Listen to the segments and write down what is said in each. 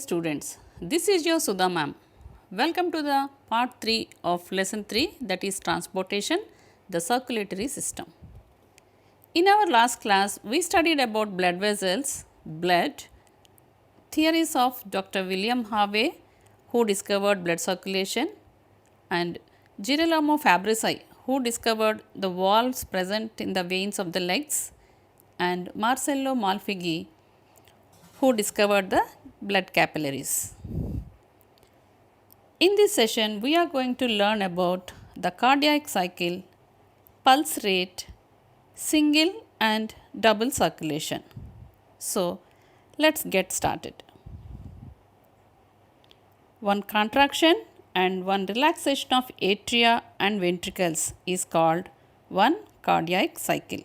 students, this is your Sudha ma'am. Welcome to the part 3 of lesson 3, that is transportation, the circulatory system. In our last class, we studied about blood vessels, blood, theories of Dr. William Harvey, who discovered blood circulation, and Girolamo Fabrici, who discovered the valves present in the veins of the legs, and Marcello Malfighi, who discovered the blood capillaries. In this session, we are going to learn about the cardiac cycle, pulse rate, single and double circulation. So, let's get started. One contraction and one relaxation of atria and ventricles is called one cardiac cycle.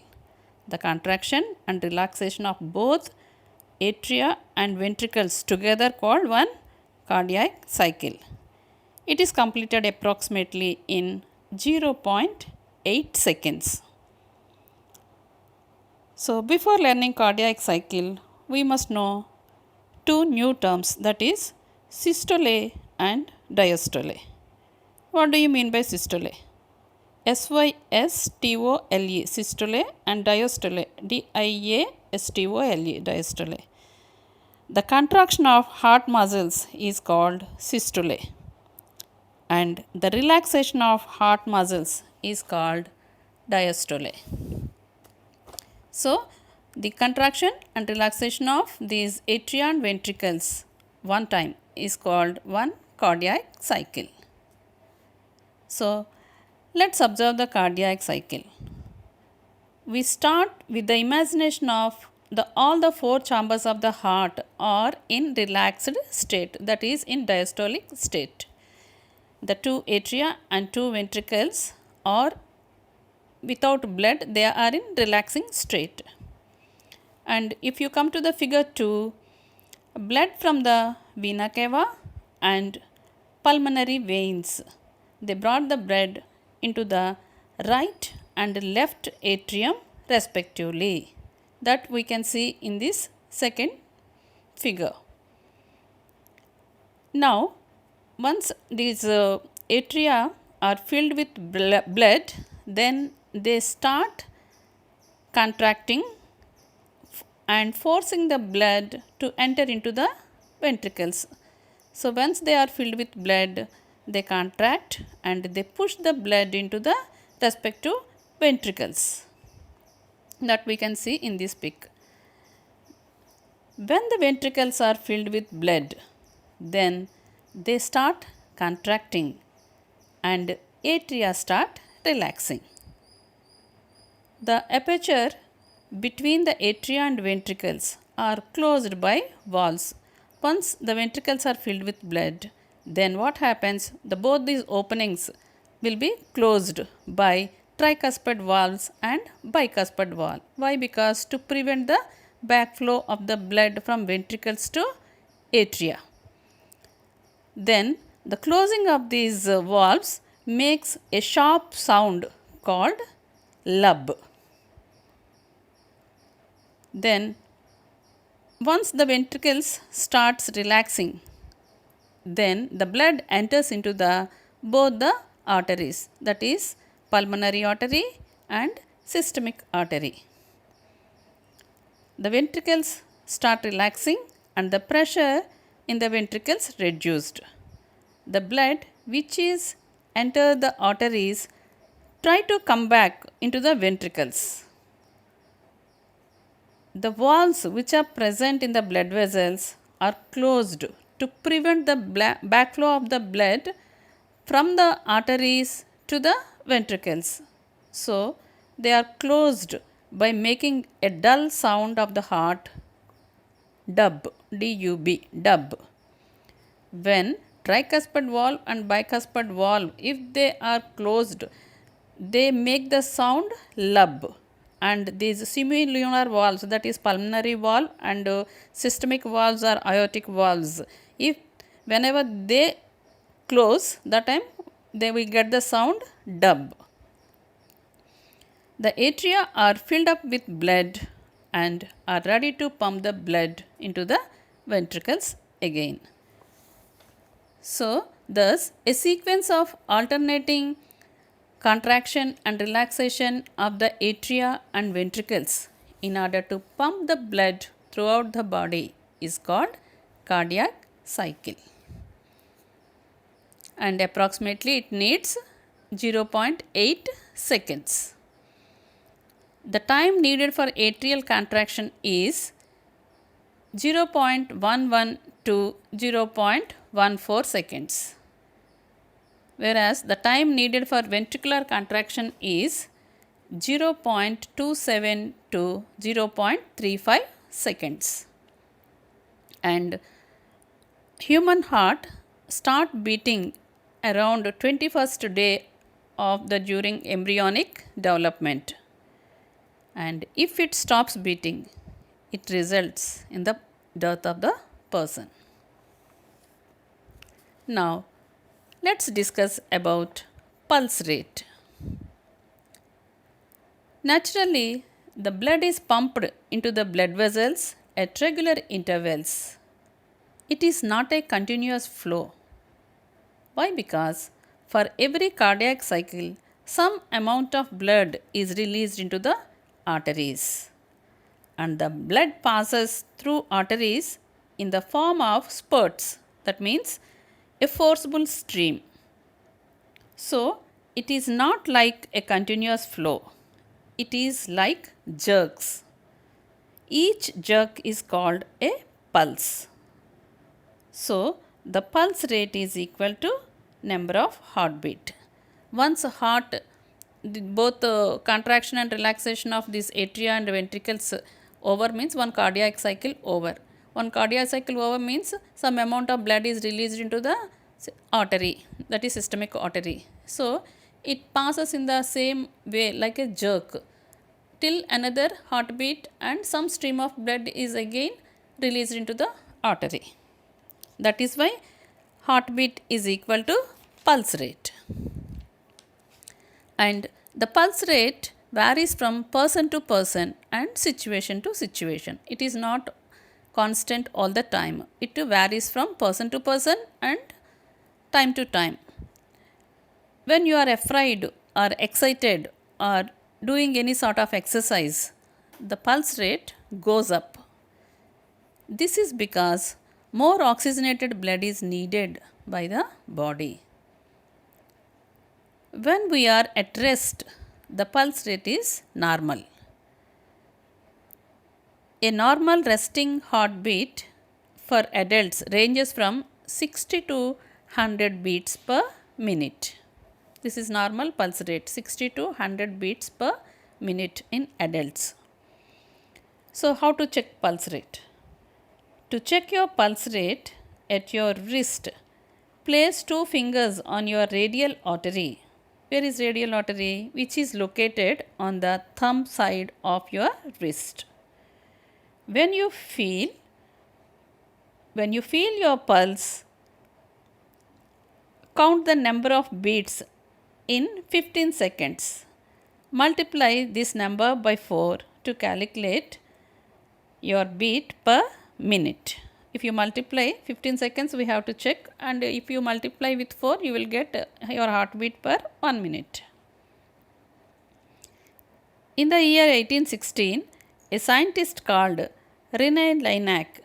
The contraction and relaxation of both atria and ventricles together called one cardiac cycle. It is completed approximately in 0.8 seconds. So, before learning cardiac cycle, we must know two new terms, that is systole and diastole. What do you mean by systole? S-Y-S-T-O-L-E, systole, and diastole, D-I-A-S-T-O-L-E, diastole. The contraction of heart muscles is called systole, and the relaxation of heart muscles is called diastole. So, the contraction and relaxation of these atria and ventricles one time is called one cardiac cycle. So, let's observe the cardiac cycle. We start with the imagination of all the four chambers of the heart are in relaxed state, that is in diastolic state. The two atria and two ventricles are without blood, they are in relaxing state. And if you come to the figure 2, blood from the vena cava and pulmonary veins, they brought the blood into the right and left atrium respectively. That we can see in this second figure. Now, once these atria are filled with blood, then they start contracting and forcing the blood to enter into the ventricles. So, once they are filled with blood, they contract and they push the blood into the respective ventricles. That we can see in this pic. When the ventricles are filled with blood, then they start contracting and atria start relaxing. The aperture between the atria and ventricles are closed by valves. Once the ventricles are filled with blood, then what happens? Both these openings will be closed by tricuspid valves and bicuspid valve. Why? Because to prevent the backflow of the blood from ventricles to atria. Then the closing of these valves makes a sharp sound called lub. Then once the ventricles starts relaxing, then the blood enters into both the arteries, that is pulmonary artery and systemic artery. The ventricles start relaxing and the pressure in the ventricles reduced. The blood which is entered the arteries try to come back into the ventricles. The valves which are present in the blood vessels are closed to prevent the backflow of the blood from the arteries to the ventricles. So, they are closed by making a dull sound of the heart, dub, D-U-B, dub. When tricuspid valve and bicuspid valve, if they are closed, they make the sound lub. And these semilunar valves, that is pulmonary valve and systemic valves or aortic valves, whenever they close, that time they will get the sound dub. The atria are filled up with blood and are ready to pump the blood into the ventricles again. So, thus a sequence of alternating contraction and relaxation of the atria and ventricles in order to pump the blood throughout the body is called cardiac cycle. And approximately it needs 0.8 seconds. The time needed for atrial contraction is 0.11 to 0.14 seconds, whereas the time needed for ventricular contraction is 0.27 to 0.35 seconds. And human heart start beating around 21st day of the during embryonic development, and if it stops beating, it results in the death of the person. Now, let's discuss about pulse rate. Naturally, the blood is pumped into the blood vessels at regular intervals. It is not a continuous flow. Why? Because for every cardiac cycle, some amount of blood is released into the arteries, and the blood passes through arteries in the form of spurts, that means a forcible stream. So, it is not like a continuous flow, it is like jerks. Each jerk is called a pulse. So, the pulse rate is equal to number of heartbeat. Once heart, both contraction and relaxation of this atria and ventricles over means one cardiac cycle over. One cardiac cycle over means some amount of blood is released into the artery, that is systemic artery. So, it passes in the same way like a jerk till another heartbeat and some stream of blood is again released into the artery. That is why heartbeat is equal to pulse rate. And the pulse rate varies from person to person and situation to situation. It is not constant all the time. It varies from person to person and time to time. When you are afraid or excited or doing any sort of exercise, the pulse rate goes up. This is because more oxygenated blood is needed by the body. When we are at rest, the pulse rate is normal. A normal resting heartbeat for adults ranges from 60 to 100 beats per minute. This is normal pulse rate, 60 to 100 beats per minute in adults. So, how to check pulse rate? To check your pulse rate at your wrist, place 2 fingers on your radial artery. Where is radial artery? Which is located on the thumb side of your wrist. When you feel your pulse, count the number of beats in 15 seconds. Multiply this number by 4 to calculate your beat per minute. If you multiply 15 seconds, we have to check, and if you multiply with 4, you will get your heartbeat per 1 minute. In the year 1816, a scientist called Rene Laennec,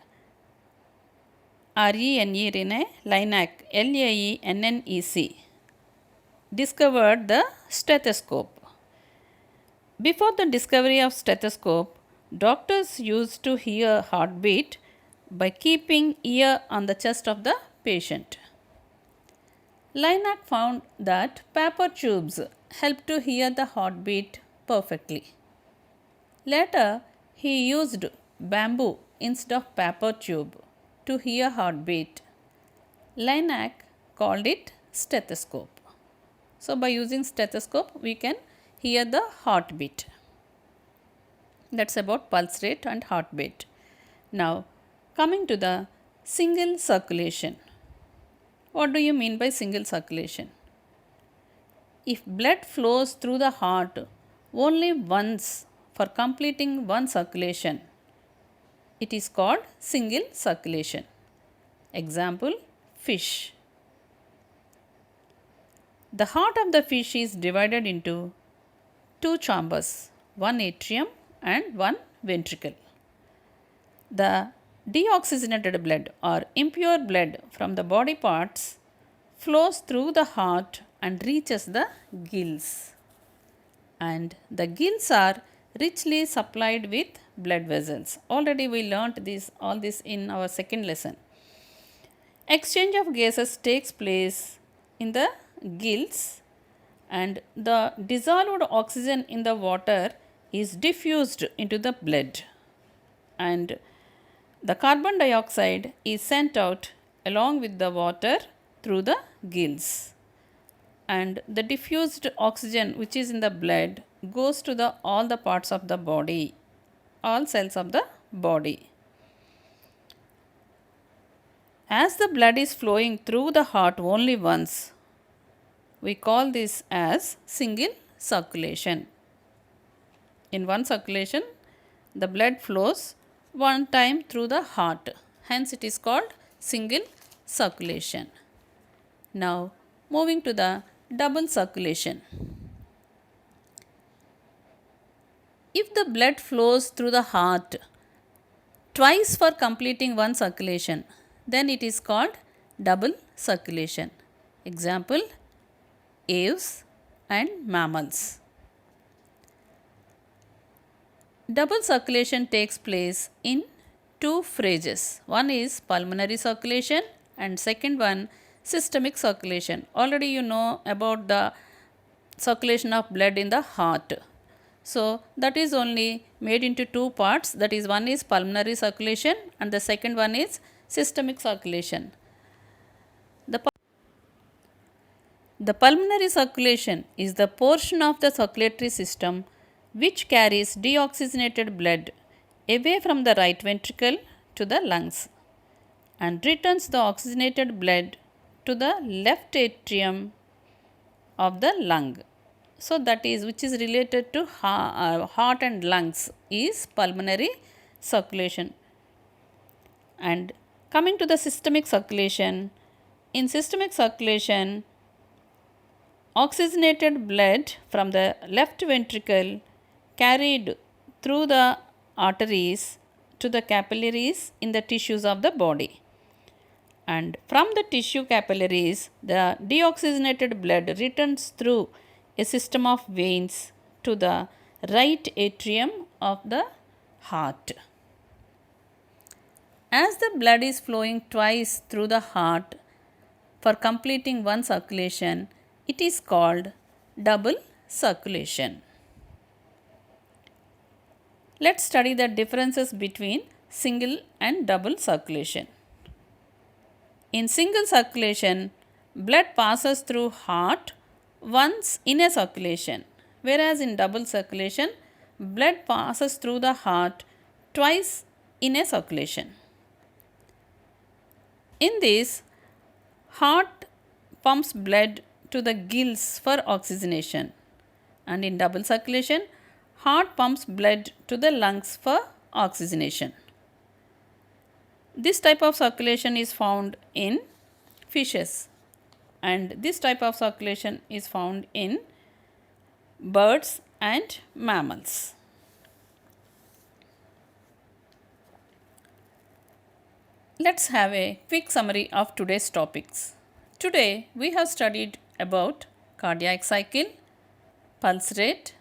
R-E-N-E, Rene Laennec, L-A-E-N-N-E-C, discovered the stethoscope. Before the discovery of stethoscope, doctors used to hear heartbeat by keeping ear on the chest of the patient. Laennec found that paper tubes help to hear the heartbeat perfectly. Later, he used bamboo instead of paper tube to hear heartbeat. Laennec called it stethoscope. So, by using stethoscope, we can hear the heartbeat. That's about pulse rate and heartbeat. Now, coming to the single circulation. What do you mean by single circulation? If blood flows through the heart only once for completing one circulation, it is called single circulation. Example, fish. The heart of the fish is divided into two chambers, one atrium and one ventricle. The deoxygenated blood or impure blood from the body parts flows through the heart and reaches the gills. And the gills are richly supplied with blood vessels. Already we learnt all this in our second lesson. Exchange of gases takes place in the gills, and the dissolved oxygen in the water is diffused into the blood, and the carbon dioxide is sent out along with the water through the gills, and the diffused oxygen which is in the blood goes to all the parts of the body, all cells of the body. As the blood is flowing through the heart only once, we call this as single circulation. In one circulation, the blood flows one time through the heart. Hence, it is called single circulation. Now, moving to the double circulation. If the blood flows through the heart twice for completing one circulation, then it is called double circulation. Example, aves and mammals. Double circulation takes place in two phases. One is pulmonary circulation and second one systemic circulation. Already you know about the circulation of blood in the heart. So, that is only made into two parts, that is, one is pulmonary circulation and the second one is systemic circulation. The pulmonary circulation is the portion of the circulatory system which carries deoxygenated blood away from the right ventricle to the lungs and returns the oxygenated blood to the left atrium of the lung. So, that is which is related to heart and lungs is pulmonary circulation. And coming to the systemic circulation, in systemic circulation, oxygenated blood from the left ventricle carried through the arteries to the capillaries in the tissues of the body. And from the tissue capillaries, the deoxygenated blood returns through a system of veins to the right atrium of the heart. As the blood is flowing twice through the heart for completing one circulation, it is called double circulation. Let's study the differences between single and double circulation. In single circulation, blood passes through heart once in a circulation, whereas in double circulation, blood passes through the heart twice in a circulation. In this, heart pumps blood to the gills for oxygenation, and in double circulation, heart pumps blood to the lungs for oxygenation. This type of circulation is found in fishes, and this type of circulation is found in birds and mammals. Let's have a quick summary of today's topics. Today we have studied about cardiac cycle, pulse rate,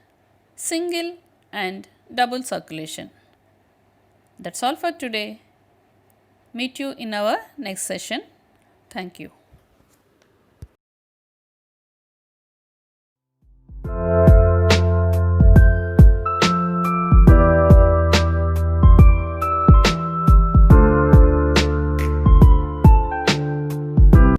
single and double circulation. That's all for today. Meet you in our next session. Thank you.